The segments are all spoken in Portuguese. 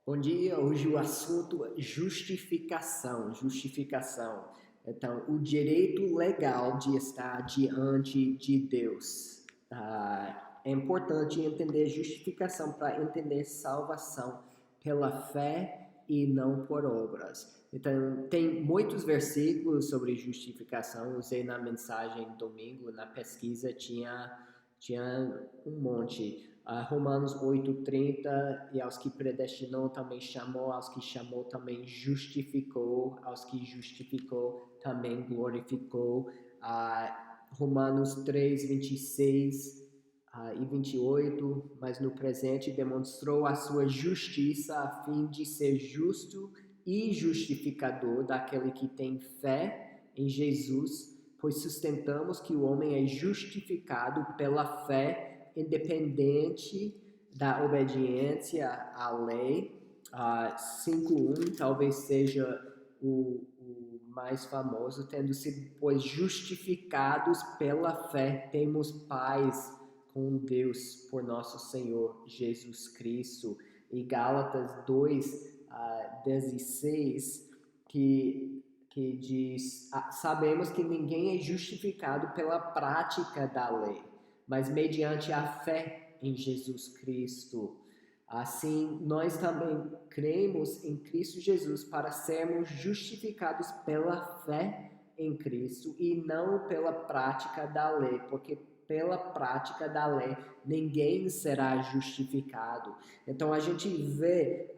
Bom dia, hoje o assunto é justificação, justificação. Então, o direito legal de estar diante de Deus. É importante entender justificação para entender salvação pela fé e não por obras. Então, tem muitos versículos sobre justificação. Usei na mensagem domingo, na pesquisa tinha um monte. Romanos 8:30, e aos que predestinou também chamou, aos que chamou também justificou, aos que justificou também glorificou. Romanos 3:26 e 28, mas no presente demonstrou a sua justiça a fim de ser justo e justificador daquele que tem fé em Jesus, pois sustentamos que o homem é justificado pela fé, independente da obediência à lei. 5:1 talvez seja o mais famoso, tendo sido, pois, justificados pela fé, temos paz com Deus por nosso Senhor Jesus Cristo. E Gálatas 2:16, que diz: sabemos que ninguém é justificado pela prática da lei, mas mediante a fé em Jesus Cristo. Assim, nós também cremos em Cristo Jesus para sermos justificados pela fé em Cristo e não pela prática da lei, porque pela prática da lei ninguém será justificado. Então a gente vê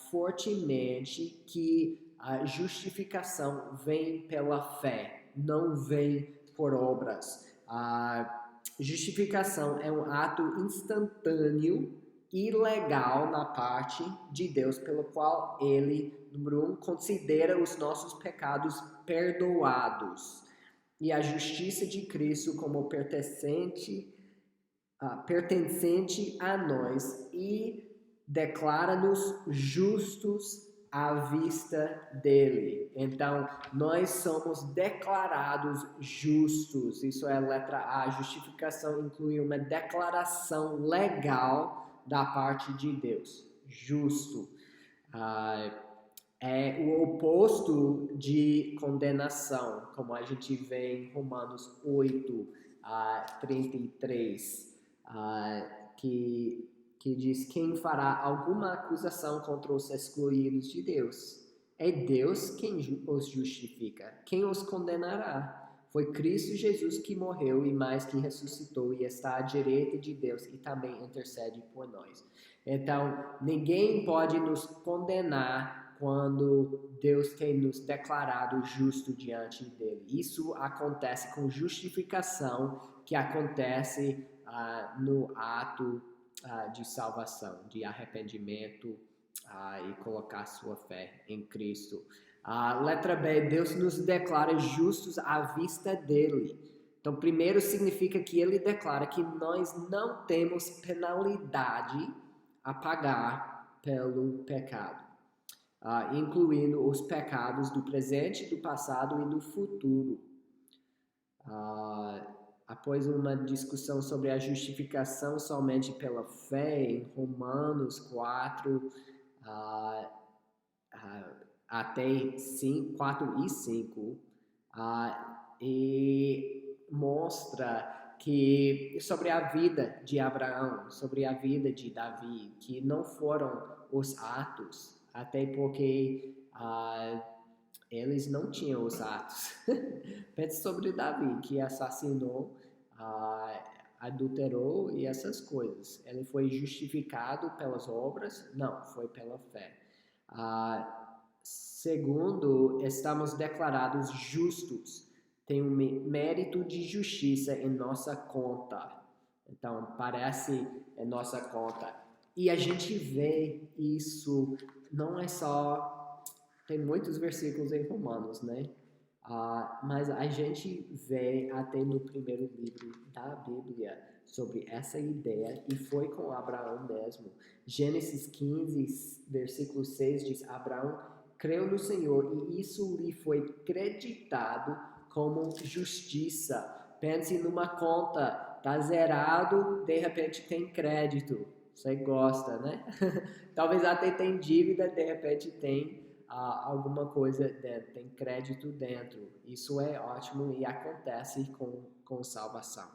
fortemente que a justificação vem pela fé, não vem por obras. A justificação é um ato instantâneo e legal na parte de Deus, pelo qual ele, número 1, considera os nossos pecados perdoados e a justiça de Cristo como pertencente a nós, e declara-nos justos à vista dele. Então, nós somos declarados justos. Isso é a letra A. A justificação inclui uma declaração legal da parte de Deus. Justo. É o oposto de condenação, como a gente vê em Romanos 8:33, que diz: quem fará alguma acusação contra os excluídos de Deus? É Deus quem os justifica. Quem os condenará? Foi Cristo Jesus que morreu e mais que ressuscitou e está à direita de Deus e também intercede por nós. Então, ninguém pode nos condenar quando Deus tem nos declarado justo diante dele. Isso acontece com justificação, que acontece no ato de salvação, de arrependimento e colocar sua fé em Cristo. Letra B, Deus nos declara justos à vista dele. Então, primeiro significa que ele declara que nós não temos penalidade a pagar pelo pecado, incluindo os pecados do presente, do passado e do futuro. Após uma discussão sobre a justificação somente pela fé, em Romanos 4, até 4 e 5, e mostra que sobre a vida de Abraão, sobre a vida de Davi, que não foram os atos, até porque eles não tinham os atos. Pense sobre Davi, que assassinou, adulterou e essas coisas. Ele foi justificado pelas obras? Não, foi pela fé. Segundo, estamos declarados justos. Tem um mérito de justiça em nossa conta. Então, parece em nossa conta. E a gente vê isso, não é só... Tem muitos versículos em Romanos, né? Mas a gente vê até no primeiro livro da Bíblia sobre essa ideia, e foi com Abraão mesmo. Gênesis 15, versículo 6 diz: Abraão creu no Senhor e isso lhe foi creditado como justiça. Pense numa conta, tá zerado, de repente tem crédito. Você gosta, né? Talvez até tem dívida, de repente tem alguma coisa dentro, tem crédito dentro. Isso é ótimo e acontece com salvação.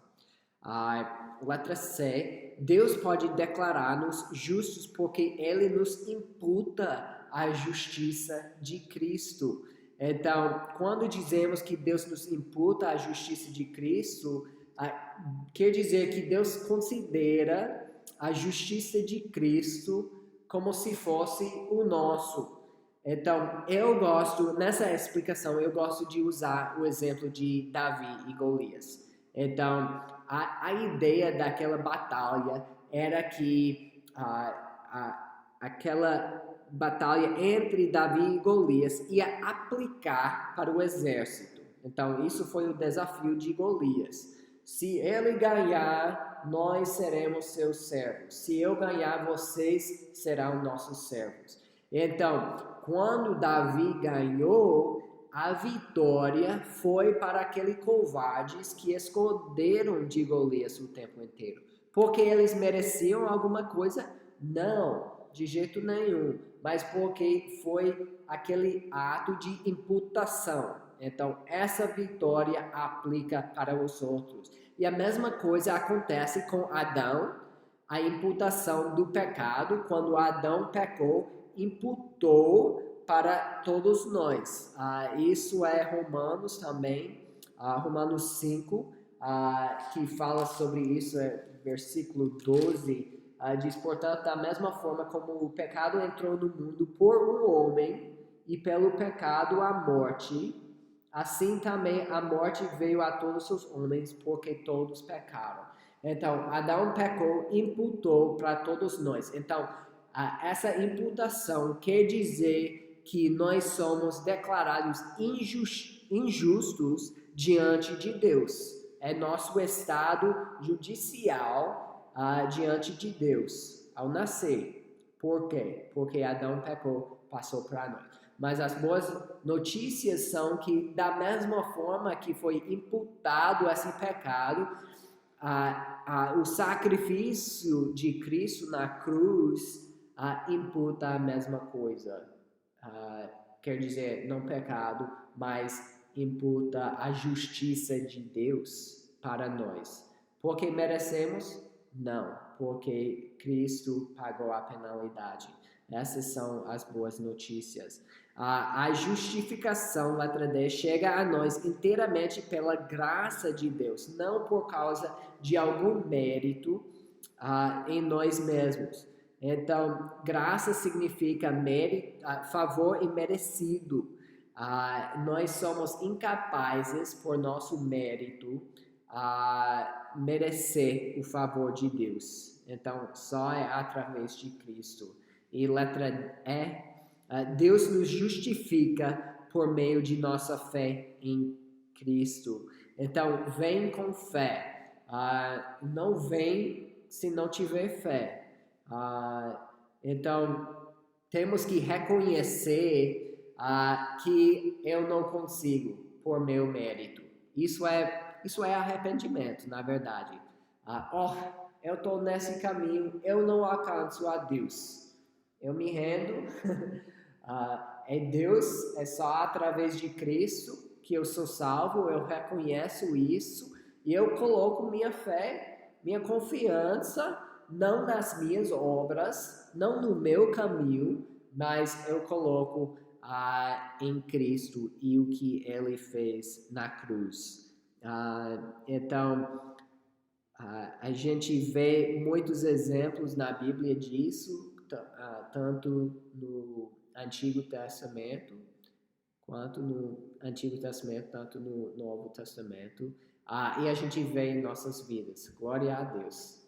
Letra C, Deus pode declarar-nos justos porque Ele nos imputa a justiça de Cristo. Então, quando dizemos que Deus nos imputa a justiça de Cristo, quer dizer que Deus considera a justiça de Cristo como se fosse o nosso. Então, nessa explicação, eu gosto de usar o exemplo de Davi e Golias. Então, a ideia daquela batalha era que aquela batalha entre Davi e Golias ia aplicar para o exército. Então, isso foi o desafio de Golias. Se ele ganhar, nós seremos seus servos. Se eu ganhar, vocês serão nossos servos. Então, quando Davi ganhou, a vitória foi para aqueles covardes que esconderam de Golias o tempo inteiro. Porque eles mereciam alguma coisa? Não, de jeito nenhum. Mas porque foi aquele ato de imputação. Então, essa vitória aplica para os outros. E a mesma coisa acontece com Adão, a imputação do pecado. Quando Adão pecou, imputou para todos nós. Isso é Romanos também, Romanos 5, que fala sobre isso, versículo 12. Diz, portanto, da mesma forma como o pecado entrou no mundo por um homem, e pelo pecado a morte, assim também a morte veio a todos os homens, porque todos pecaram. Então, Adão pecou, imputou para todos nós. Então, essa imputação quer dizer que nós somos declarados injustos diante de Deus. É nosso estado judicial diante de Deus ao nascer. Por quê? Porque Adão pecou, passou para nós. Mas as boas notícias são que, da mesma forma que foi imputado esse pecado, o sacrifício de Cristo na cruz imputa a mesma coisa. Quer dizer, não pecado, mas imputa a justiça de Deus para nós. Porque merecemos? Não, porque Cristo pagou a penalidade. Essas são as boas notícias. A justificação, letra D, chega a nós inteiramente pela graça de Deus, não por causa de algum mérito em nós mesmos. Então, graça significa mérito, favor imerecido. Nós somos incapazes, por nosso mérito, merecer o favor de Deus. Então, só é através de Cristo. E letra E, Deus nos justifica por meio de nossa fé em Cristo. Então, vem com fé. Não vem se não tiver fé. Então, temos que reconhecer que eu não consigo por meu mérito. Isso é arrependimento, na verdade. Eu estou nesse caminho, eu não alcanço a Deus. Eu me rendo. É Deus, é só através de Cristo que eu sou salvo, eu reconheço isso e eu coloco minha fé, minha confiança, não nas minhas obras, não no meu caminho, mas eu coloco em Cristo e o que Ele fez na cruz. Então, a gente vê muitos exemplos na Bíblia disso, tanto no Antigo Testamento, quanto no Antigo Testamento, tanto no Novo Testamento. E a gente vê em nossas vidas. Glória a Deus.